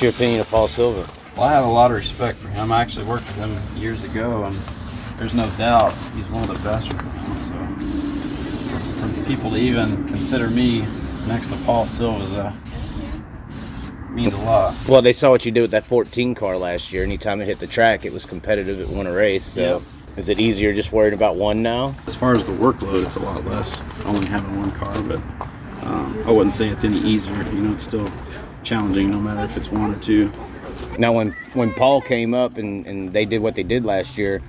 your opinion of Paul Silva? Well, I have a lot of respect for him. I actually worked with him years ago, and there's no doubt he's one of the best right now. So for people to even consider me next to Paul Silva means a lot. Well, they saw what you did with that 14 car last year. Anytime it hit the track, it was competitive. It won a race. So yeah. Is it easier just worrying about one now? As far as the workload, it's a lot less. Only having one car, but I wouldn't say it's any easier. You know, it's still challenging no matter if it's one or two. Now, when Paul came up and they did what they did last year,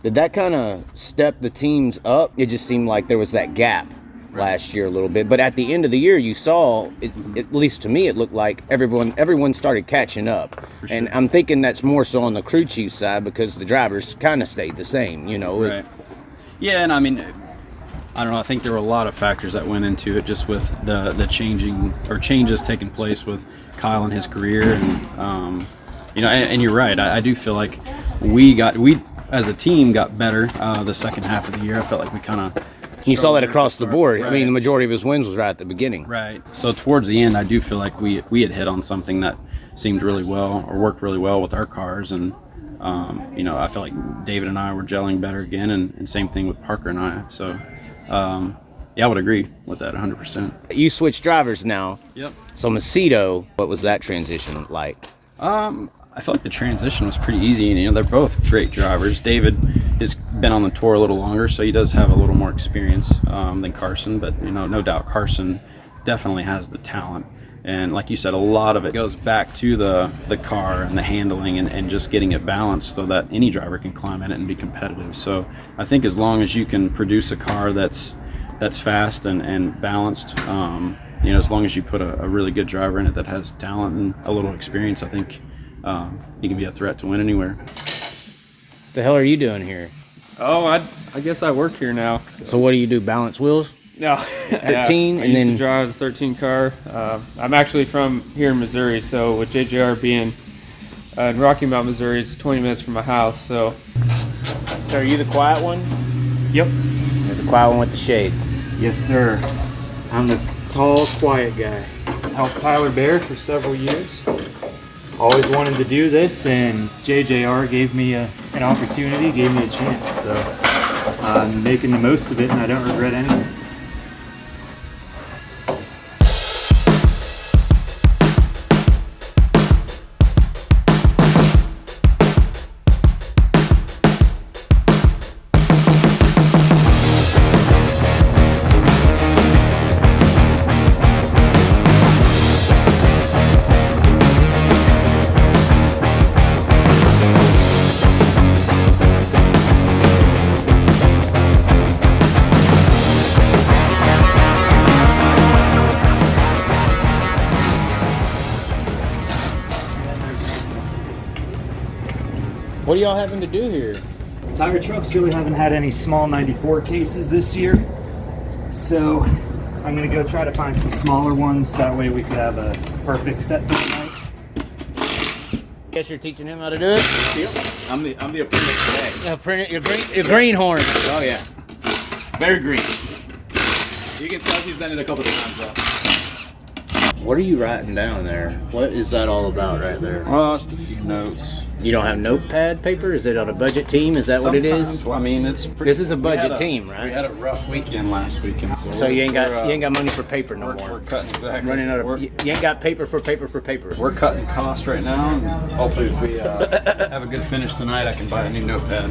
did that kind of step the teams up? It just seemed like there was that gap last year a little bit. But at the end of the year, you saw, at least to me, it looked like everyone started catching up. Sure. And I'm thinking that's more so on the crew chief side because the drivers kind of stayed the same, you know. Right. Yeah, and I mean, I don't know. I think there were a lot of factors that went into it, just with the changes taking place with Kyle and his career, and you know, and you're right. I do feel like we as a team got better the second half of the year. I felt like we kind of. You saw that across the board. Right. I mean, the majority of his wins was right at the beginning. Right. So towards the end, I do feel like we had hit on something that seemed really well or worked really well with our cars, and you know, I feel like David and I were gelling better again, and same thing with Parker and I. So. Yeah, I would agree with that 100%. You switched drivers now. Yep. So Macedo, what was that transition like? I felt like the transition was pretty easy, and you know, they're both great drivers. David has been on the tour a little longer, so he does have a little more experience than Carson, but you know, no doubt Carson definitely has the talent. And like you said, a lot of it goes back to the car and the handling and just getting it balanced so that any driver can climb in it and be competitive. So I think as long as you can produce a car that's fast and balanced, you know, as long as you put a really good driver in it that has talent and a little experience, I think you can be a threat to win anywhere. What the hell are you doing here? Oh, I guess I work here now. So what do you do, balance wheels? No. 13? Yeah, I and used then to drive the 13 car. I'm actually from here in Missouri, so with JJR being in Rocky Mount, Missouri, it's 20 minutes from my house. So are you the quiet one? Yep. You're the quiet one with the shades. Yes, sir. I'm the tall, quiet guy. Helped Tyler Bear for several years. Always wanted to do this, and JJR gave me an opportunity, gave me a chance. So I'm making the most of it, and I don't regret anything. What are y'all having to do here? Tiger trucks really haven't had any small 94 cases this year, so I'm gonna go try to find some smaller ones. That way we could have a perfect set for tonight. Guess you're teaching him how to do it? Yep. I'm the apprentice today. Your greenhorn. Oh yeah. Very green. You can tell he's done it a couple of times though. What are you writing down there? What is that all about right there? Well, just a few notes. You don't have notepad paper? Is it on a budget team? Is that what it is? Sometimes, well, I mean, it's pretty, This is a budget team, right? We had a rough weekend last weekend, So you ain't got money for paper no more. We're cutting exactly. Running out of you ain't got paper for paper. We're cutting costs right now, and hopefully if we have a good finish tonight, I can buy a new notepad.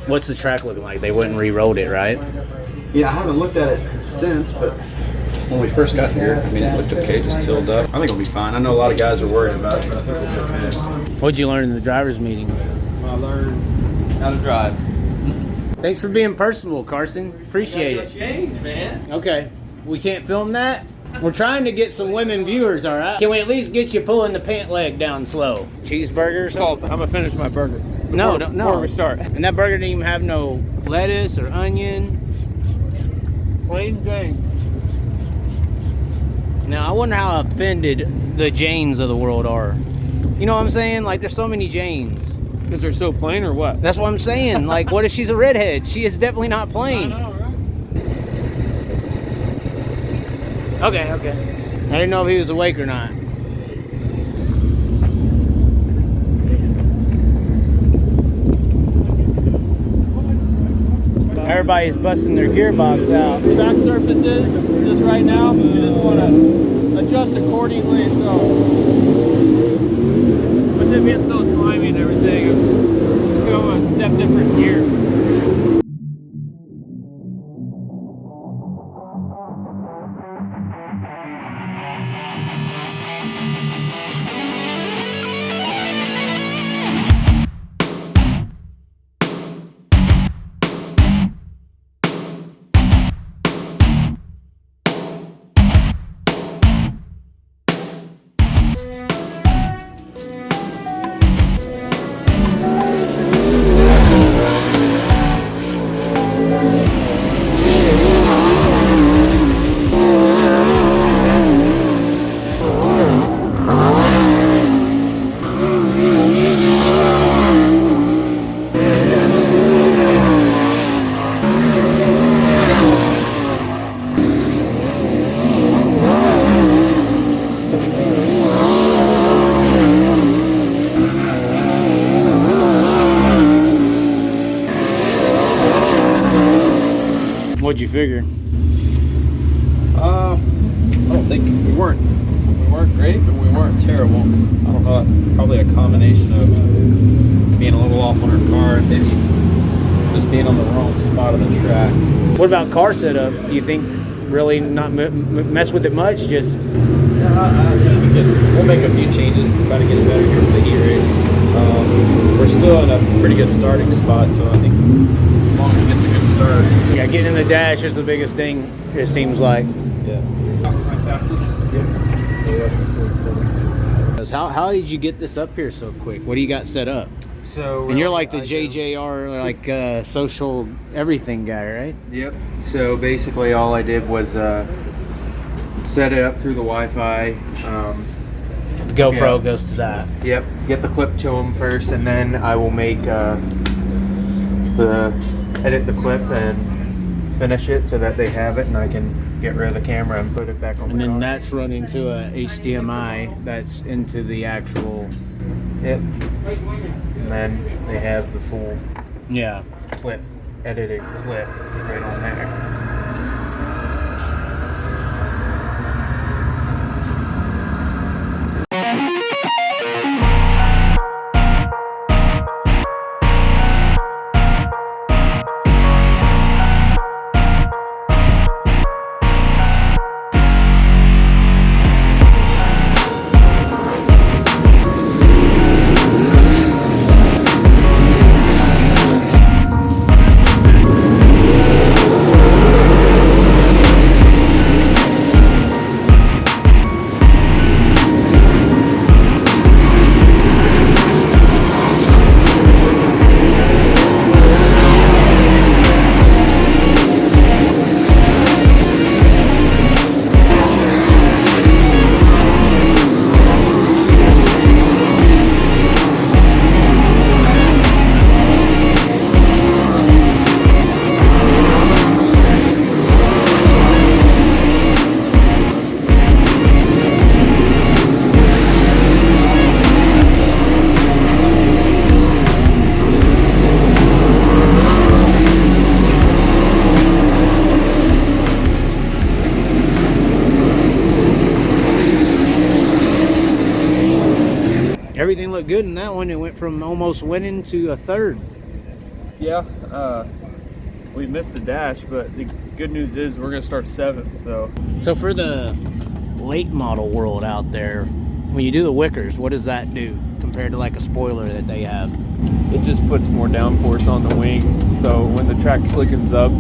What's the track looking like? They wouldn't re-rolled it, right? Yeah, I haven't looked at it since, but when we first got here, I mean, it looked okay, just tilled up. I think it'll be fine. I know a lot of guys are worried about it, but I think it'll be okay. What'd you learn in the drivers' meeting? I learned how to drive. Thanks for being personable, Carson. Appreciate it. Change, man. Okay, we can't film that? We're trying to get some women viewers, all right? Can we at least get you pulling the pant leg down slow? Cheeseburgers? I'm gonna finish my burger. Before we start. And that burger didn't even have no lettuce or onion. Plain Jane. Now, I wonder how offended the Janes of the world are. You know what I'm saying? Like, there's so many Janes. Because they're so plain or what? That's what I'm saying. Like, what if she's a redhead? She is definitely not plain. I know, right? Okay. I didn't know if he was awake or not. Everybody's busting their gearbox out. Track surfaces, just right now, you just want to adjust accordingly. So, with it being so slimy and everything, just go a step different gear. What'd you figure? I don't think we weren't great, but we weren't terrible. I don't know, probably a combination of being a little off on our car and maybe just being on the wrong spot of the track. What about car setup? Do you think really not mess with it much? Just I think we'll make a few changes to try to get it better here for the heat race. We're still in a pretty good starting spot, so I think as long as it gets a good start. yeah, getting in the dash is the biggest thing. It seems like. Yeah. How did you get this up here so quick? What do you got set up? So And you're like the JJR, like social everything guy, right? Yep. So basically, all I did was set it up through the Wi-Fi. The GoPro Yeah. goes to that. Yep. Get the clip to them first, and then I will make edit the clip and finish it so that they have it, and I can get rid of the camera and put it back on. And the then car. that's run into a HDMI that's into the actual. Yep. And then they have the full Yeah. clip, edited clip right on there. Everything looked good in that one. It went from almost winning to a third. Yeah, we missed the dash, but the good news is we're going to start 7th. So for the late model world out there, when you do the wickers, what does that do compared to like a spoiler that they have? It just puts more downforce on the wing. So when the track slickens up,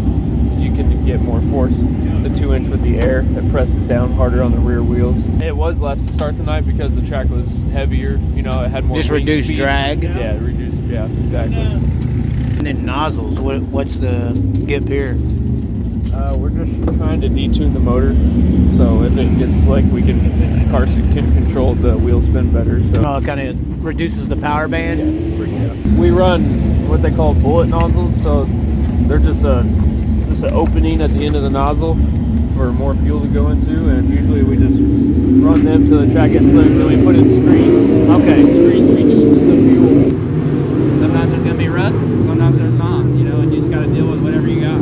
you can get more force. The 2-inch with the air that presses down harder on the rear wheels. It was less to start the night because the track was heavier. You know, it had more. Just wing reduce speed. drag? Yeah, reduce. Yeah, exactly. And then nozzles, what's the gip here? We're just trying to detune the motor, so if it gets slick, Carson can control the wheel spin better. So It kind of reduces the power band. yeah. We run what they call bullet nozzles, so they're just an opening at the end of the nozzle for more fuel to go into, and usually we just run them till the track gets slick. Then we put in screens. Okay. Screens reduces the fuel. Sometimes there's gonna be ruts, sometimes there's not, you know, and you just gotta deal with whatever you got.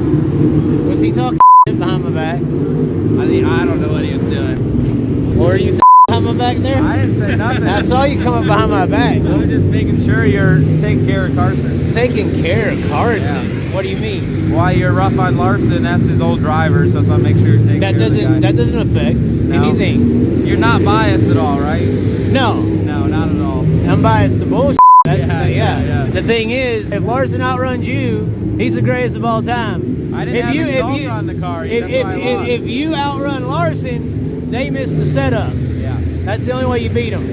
I don't know what he was doing. Or are you coming back there? I didn't say nothing. I saw you coming behind my back. I was just making sure you're taking care of Carson. Taking care of Carson? Yeah. What do you mean? While you're rough on Larson, that's his old driver, so I want to make sure you're taking care of the guy. That doesn't affect anything. You're not biased at all, right? No. No, not at all. I'm biased to bullshit. That's Yeah. The thing is, if Larson outruns you, he's the greatest of all time. I didn't have the results on the car. If you outrun Larson, they miss the setup. Yeah. That's the only way you beat him.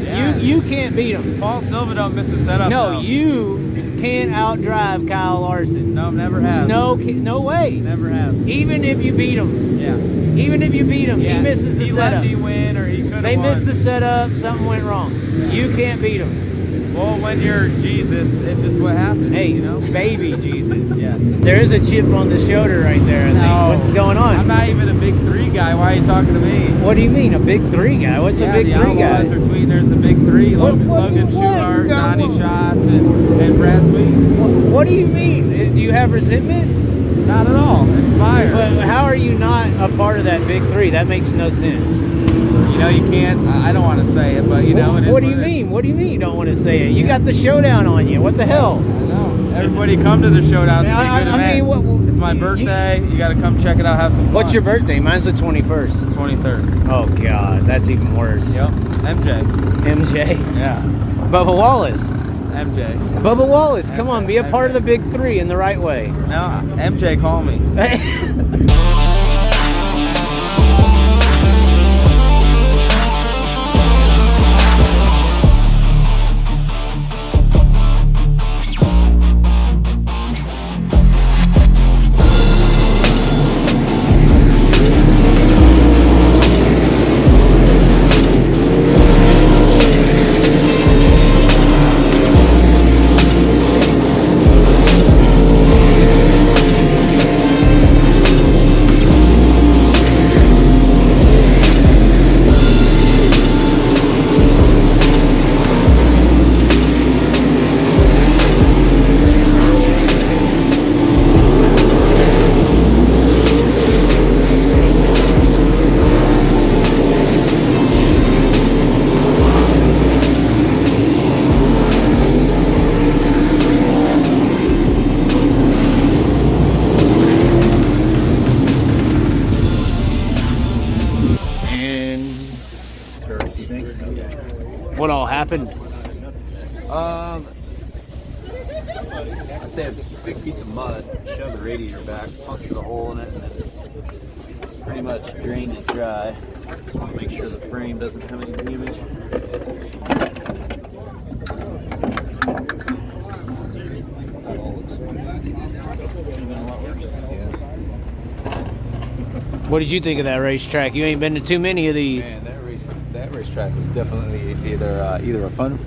Yeah. You can't beat him. Paul Silva don't miss the setup. No, you can't outdrive Kyle Larson. No, never have. No way. Never have. Even if you beat him. Yeah. Even if you beat him, he misses the setup. He let me win, or he could have They won. missed the setup. Something went wrong. Yeah. You can't beat him. Well, when you're Jesus, it's just what happens. Hey, you know, baby Jesus. Yeah. There is a chip on the shoulder right there. I think. No. What's going on? I'm not even a big 3 guy. Why are you talking to me? What do you mean, a big 3 guy? What's a big 3 the guy? Outlaws are tweeting there's a big 3. Logan Schuhart, Donnie Schatz, and Brad Sweet. What do you mean? Do you have resentment? Not at all. It's fire. But how are you not a part of that big 3? That makes no sense. You know, you can't. I don't want to say it, but you know, it is. What do you mean? What do you mean you don't want to say it? You got the showdown on you. What the hell? I know. Everybody come to the showdown. It's a good event. It's my birthday. You got to come check it out. Have some fun. What's your birthday? Mine's the 21st. 23rd. Oh God, that's even worse. Yep. MJ. MJ. Yeah. Bubba Wallace. MJ. Bubba Wallace, come on, be a part of the big 3 in the right way. No, MJ, call me. What all happened? I'd say a big piece of mud shoved the radiator back, punctured a hole in it, and then pretty much drained it dry. Just want to make sure the frame doesn't have any damage. What did you think of that racetrack? You ain't been to too many of these. Man, that racetrack was definitely either a fun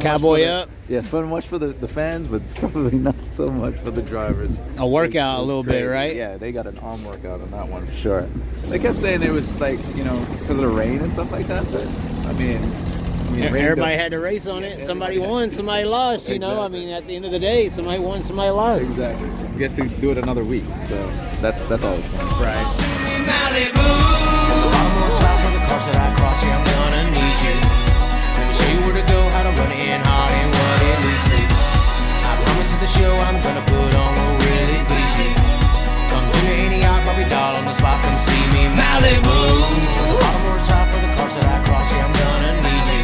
Cowboy watch up. Fun watch for the fans, but probably not so much for the drivers. A workout It was a little crazy. bit, right? Yeah, they got an arm workout on that one for sure. They kept saying it was like, because of the rain and stuff like that, but I mean everybody had to race on it. Somebody won, somebody lost, you know. I mean, at the end of the day, somebody won, somebody lost. Exactly. We get to do it another week, so that's always fun. Right. The show I'm gonna put on will really please you. Come to any yacht, Bobby doll on the spot, come see me Malibu. The bottom or top of the cars that I cross, yeah, I'm gonna need you.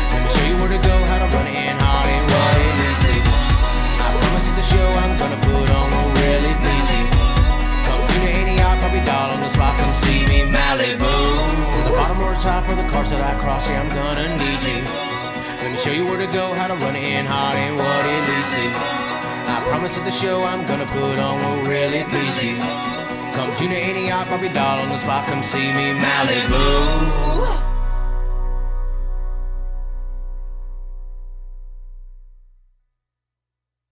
Let me show you where to go, how to run it in hot and what it leads to. I promise you the show I'm gonna put on will really please you. Come to any yacht, Bobby doll on the spot, come see me Malibu. The bottom or top of the cars that I cross, yeah, I'm gonna need you. Let me show you where to go, how to run it in hot and what it leads to. I promise that the show I'm gonna put on will really please you. Come tune in any yacht, Bobby doll on the spot, come see me Malibu.